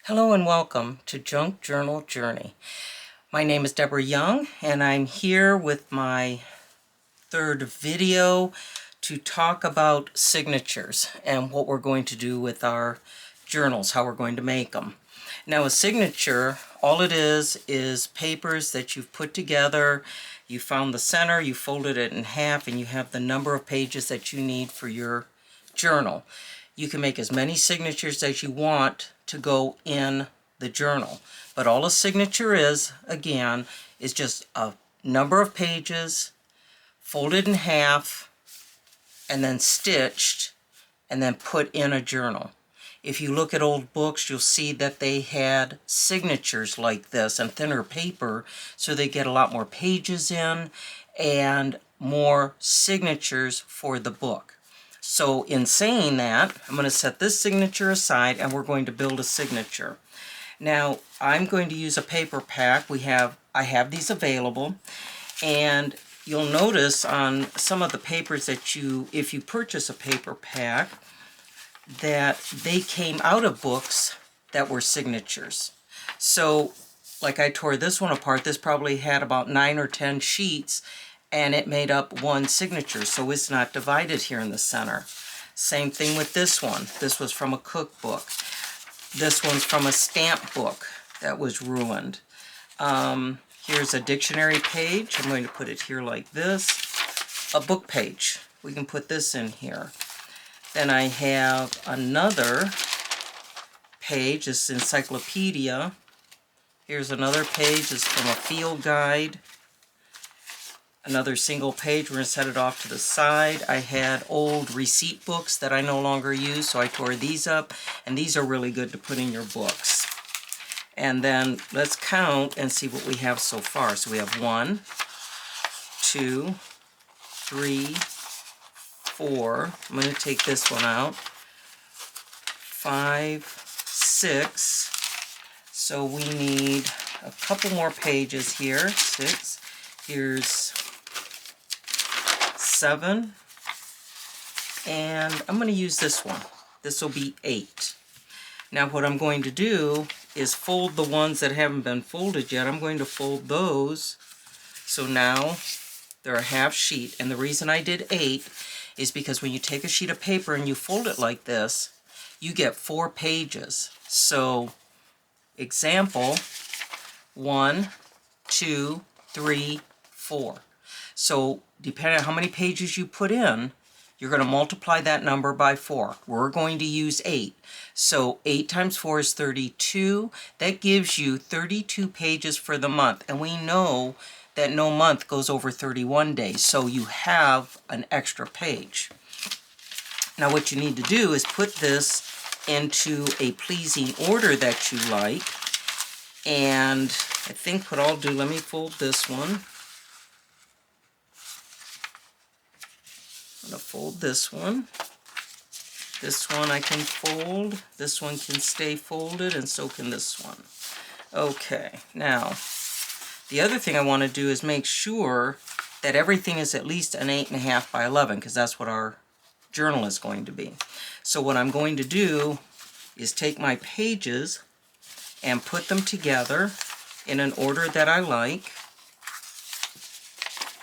Hello and welcome to Junk Journal Journey. My name is Deborah Young and I'm here with my third video to talk about signatures and what we're going to do with our journals, how we're going to make them. Now a signature, all it is papers that you've put together, you found the center, you folded it in half, and you have the number of pages that you need for your journal. You can make as many signatures as you want to go in the journal. But all a signature is, again, is just a number of pages folded in half and then stitched and then put in a journal. If you look at old books, you'll see that they had signatures like this and thinner paper, so they get a lot more pages in and more signatures for the book. So in saying that, I'm going to set this signature aside and we're going to build a signature. Now I'm going to use a paper pack. I have these available, and you'll notice on some of the papers that if you purchase a paper pack, that they came out of books that were signatures. So like I tore this one apart, this probably had about 9 or 10 sheets and it made up one signature, so it's not divided here in the center. Same thing with this one. This was from a cookbook. This one's from a stamp book that was ruined. Here's a dictionary page. I'm going to put it here like this. A book page. We can put this in here. Then I have another page. This is encyclopedia. Here's another page. This is from a field guide. Another single page. We're going to set it off to the side. I had old receipt books that I no longer use, so I tore these up, and these are really good to put in your books. And then let's count and see what we have so far. So we have 1, 2, 3, 4. I'm going to take this one out. 5, 6. So we need a couple more pages here. 6. Here's 7, and I'm going to use this one. This will be 8. Now what I'm going to do is fold the ones that haven't been folded yet. I'm going to fold those, so now they're a half sheet. And the reason I did 8 is because when you take a sheet of paper and you fold it like this, you get 4 pages. So example, 1, 2, 3, 4. So depending on how many pages you put in, you're going to multiply that number by 4. We're going to use 8. So 8 times 4 is 32. That gives you 32 pages for the month. And we know that no month goes over 31 days. So you have an extra page. Now what you need to do is put this into a pleasing order that you like. And I think what I'll do, let me fold this one. I'm going to fold this one. This one I can fold. This one can stay folded, and so can this one. Okay, now the other thing I want to do is make sure that everything is at least an 8.5 by 11, because that's what our journal is going to be. So what I'm going to do is take my pages and put them together in an order that I like.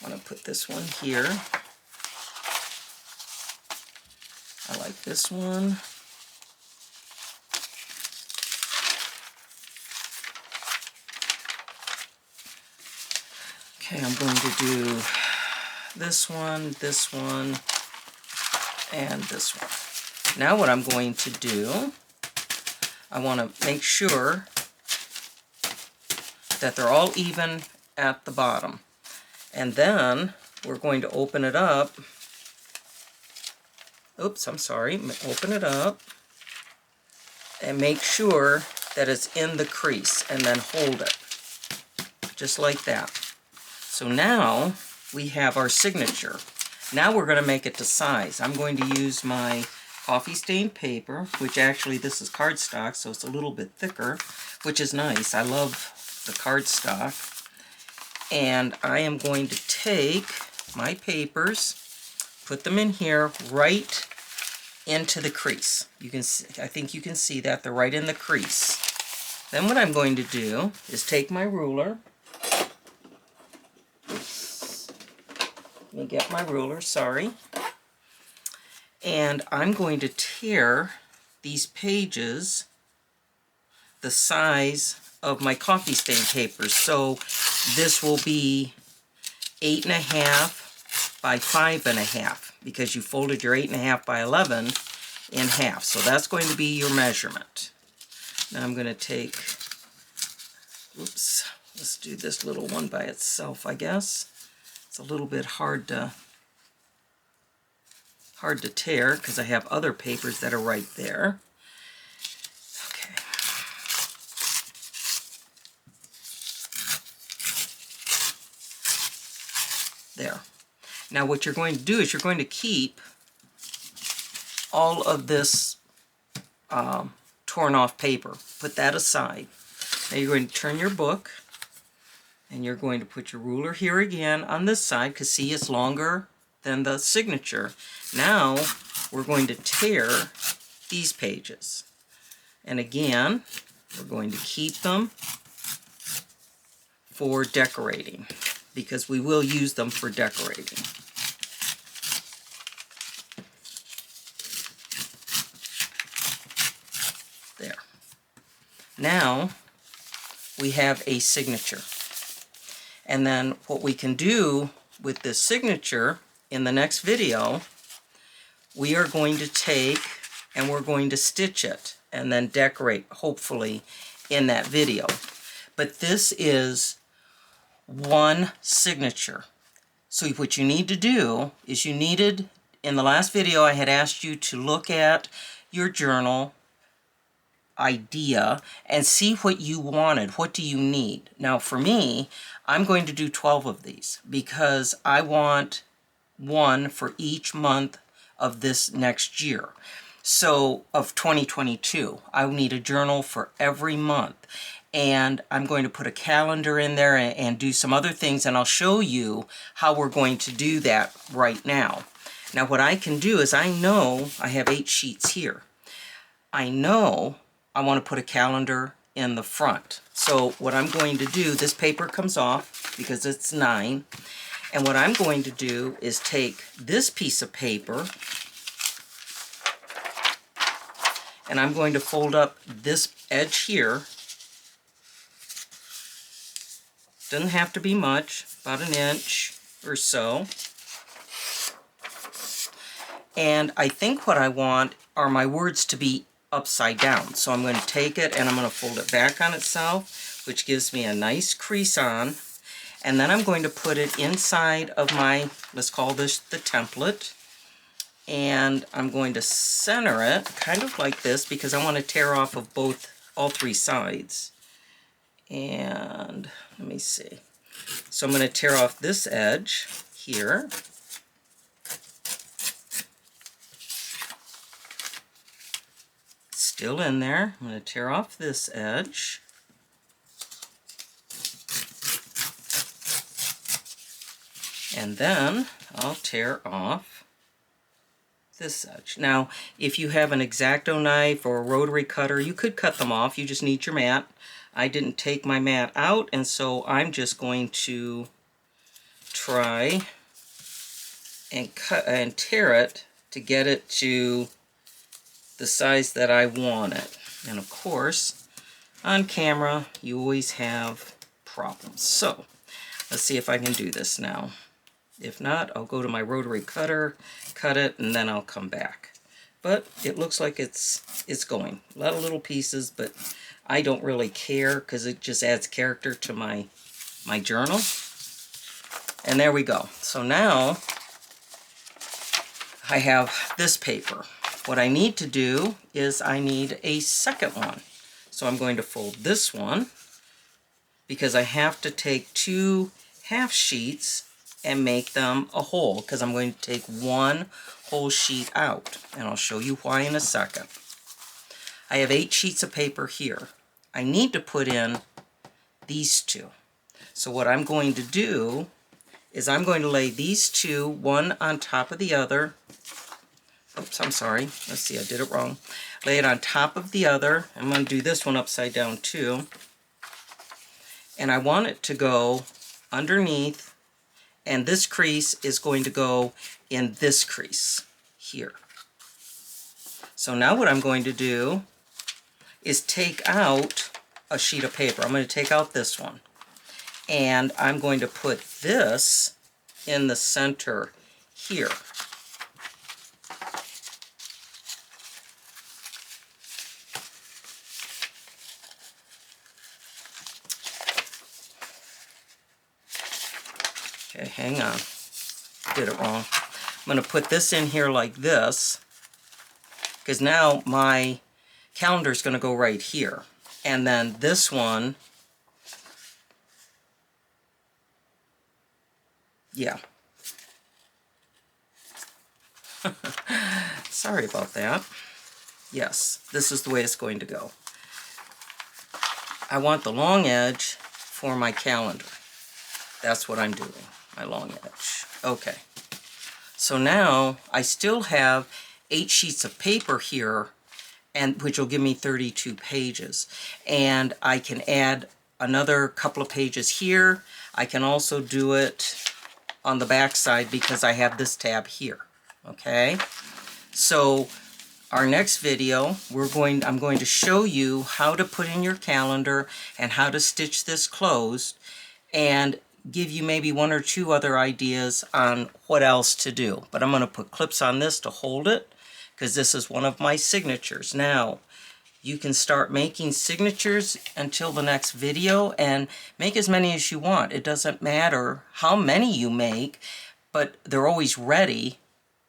I'm going to put this one here. I like this one. Okay, I'm going to do this one, and this one. Now what I'm going to do, I want to make sure that they're all even at the bottom. And then we're going to open it up. Oops, I'm sorry. Open it up and make sure that it's in the crease, and then hold it just like that. So now we have our signature. Now we're going to make it to size. I'm going to use my coffee stained paper, which actually this is cardstock, so it's a little bit thicker, which is nice. I love the cardstock. And I am going to take my papers, put them in here right into the crease. You can see, I think you can see that they're right in the crease. Then what I'm going to do is take my ruler. Let me get my ruler, sorry. And I'm going to tear these pages the size of my coffee stain paper. So this will be 8.5 by 5.5 because you folded your 8.5 by 11 in half. So that's going to be your measurement. Now I'm going to take, oops, let's do this little one by itself, I guess. It's a little bit hard to tear because I have other papers that are right there. Okay. There. Now what you're going to do is you're going to keep all of this torn off paper. Put that aside. Now you're going to turn your book and you're going to put your ruler here again on this side because see, it's longer than the signature. Now we're going to tear these pages. And again, we're going to keep them for decorating because we will use them for decorating. There. Now we have a signature. And then what we can do with this signature in the next video, we are going to take and we're going to stitch it and then decorate, hopefully, in that video. But this is one signature. So what you need to do is in the last video I had asked you to look at your journal idea and see what you wanted. What do you need? Now for me, I'm going to do 12 of these because I want one for each month of this next year. So of 2022, I will need a journal for every month. And I'm going to put a calendar in there and do some other things, and I'll show you how we're going to do that right now. Now what I can do is I know I have 8 sheets here. I know I want to put a calendar in the front. So what I'm going to do, this paper comes off because it's 9. And what I'm going to do is take this piece of paper and I'm going to fold up this edge here. Doesn't have to be much, about an inch or so. And I think what I want are my words to be upside down. So I'm going to take it and I'm going to fold it back on itself, which gives me a nice crease on. And then I'm going to put it inside of my, let's call this the template. And I'm going to center it kind of like this because I want to tear off of all 3 sides. And let me see. So I'm going to tear off this edge here. Still in there. I'm going to tear off this edge. And then I'll tear off this edge. Now, if you have an X-Acto knife or a rotary cutter, you could cut them off. You just need your mat. I didn't take my mat out, and so I'm just going to try and cut and tear it to get it to the size that I want it. And of course, on camera, you always have problems. So, let's see if I can do this now. If not, I'll go to my rotary cutter, cut it, and then I'll come back. But it looks like it's going. A lot of little pieces, but I don't really care because it just adds character to my journal. And there we go. So now I have this paper. What I need to do is I need a second one. So I'm going to fold this one because I have to take 2 half sheets and make them a whole because I'm going to take 1 whole sheet out. And I'll show you why in a second. I have 8 sheets of paper here. I need to put in these 2. So what I'm going to do is I'm going to lay these 2, one on top of the other, Oops, I'm sorry. Let's see, I did it wrong. Lay it on top of the other. I'm going to do this one upside down too. And I want it to go underneath, and this crease is going to go in this crease here. So now what I'm going to do is take out a sheet of paper. I'm going to take out this one, and I'm going to put this in the center here. Okay, hang on. Did it wrong. I'm going to put this in here like this, because now my calendar is going to go right here. And then this one, yeah. Sorry about that. Yes, this is the way it's going to go. I want the long edge for my calendar. That's what I'm doing, my long edge. Okay. So now I still have 8 sheets of paper here, and which will give me 32 pages. And I can add another couple of pages here. I can also do it on the back side because I have this tab here. Okay? So our next video, I'm going to show you how to put in your calendar and how to stitch this closed, and give you maybe 1 or 2 other ideas on what else to do. But I'm going to put clips on this to hold it, because this is one of my signatures. Now, you can start making signatures until the next video, and make as many as you want. It doesn't matter how many you make, but they're always ready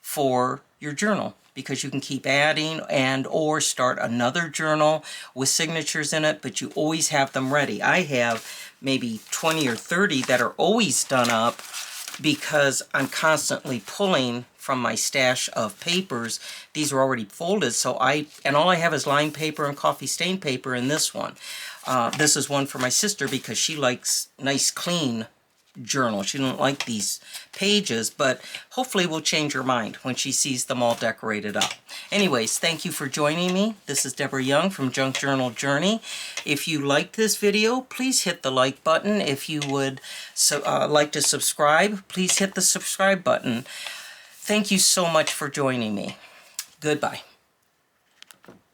for your journal, because you can keep adding and or start another journal with signatures in it, but you always have them ready. I have maybe 20 or 30 that are always done up because I'm constantly pulling from my stash of papers. These are already folded, so all I have is lined paper and coffee stain paper in this one. This is one for my sister because she likes nice clean journal. She doesn't like these pages, but hopefully will change her mind when she sees them all decorated up. Anyways, thank you for joining me. This is Deborah Young from Junk Journal Journey. If you liked this video, please hit the like button. If you would like to subscribe, please hit the subscribe button. Thank you so much for joining me. Goodbye.